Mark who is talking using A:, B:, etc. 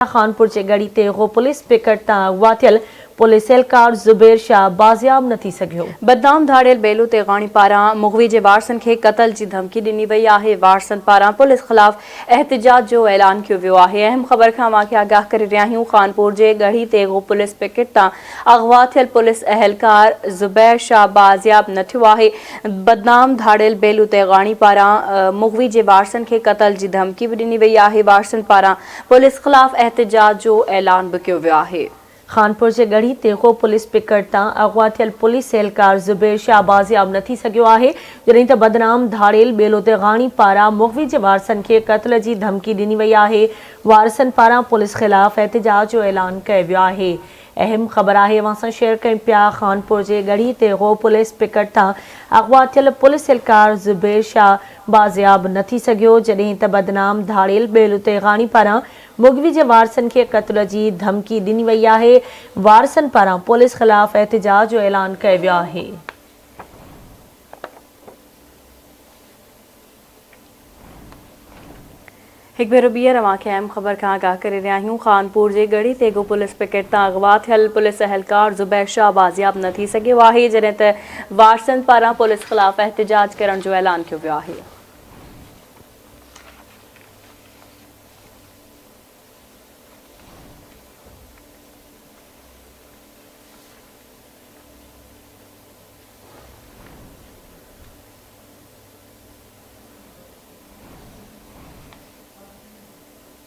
A: खानपुर जे गढ़ी ते गो police picket तां अगवा थियल पुलिस एहलकार ज़ुबैर शाह बाज़ियाब न थी सघियो।
B: बदनाम धाड़ियल बेलू तेगाणी पारां मुग़वी जे वारसन खे क़त्ल जी धमकी ॾिनी वई आहे। वारसन पारां पुलिस ख़िलाफ़ एहतिजाज जो ऐलान कियो वियो आहे। अहम ख़बर खां अवांखे आगाह करे रहिया आहियूं। खानपुर जे गढ़ी ते गो पुलिस पिकेट तां अगवा थियल पुलिस एहलकार ज़ुबैर शाह बाज़ियाब न थियो आहे। बदनाम धाड़ियल बेलू तेगाणी पारां मुग़वी जे वारसन खे क़त्ल जी धमकी बि ॾिनी वई आहे। वारसन पारां पुलिस ख़िलाफ़ एहतिजाज जो ऐलान बि कियो वियो आहे।
A: खानपुर जे गढ़ी ते गो पुलिस पिकट तां अगवा थियल पुलिस एहलकार ज़ुबैर शाह बाज़ियाब न थी सघियो आहे, जॾहिं त बदनाम धाड़ियल बेलो तेगाणी पारां मुग़वी जे वारसन खे क़त्ल जी धमकी ॾिनी वई आहे। वारसन पारां पुलिस ख़िलाफ़ एहतिजाज जो ऐलान कयो वियो आहे। अहम ख़बर आहे अवां सां शेयर कयूं पिया। खानपुर जे गढ़ी ते गो पुलिस पिकट तां अगवा थियल पुलिस एहलकार ज़ुबैर शाह बाज़ियाब न थी सघियो, जॾहिं त बदनाम धाड़ियल बेलू तेगाणी पारां मुग़वी जे वारसन खे क़त्ल जी धमकी ॾिनी वई आहे। वारसन पारां पुलिस ख़िलाफ़ एहतिजाज जो ऐलान कयो वियो आहे।
B: एक भेरो ॿीहर अवांखे अहम ख़बर खां आगाह करे रहिया आहियूं। खानपुर जे गढ़ी ते गो पुलिस पिकेट तां अगवा थियल पुलिस एहलकार ज़ुबैर शाह बाज़ियाब न थी सघियो आहे, जॾहिं त वारसन पारां पुलिस ख़िलाफ़ एहतिजाज करण जो ऐलान कियो वियो आहे।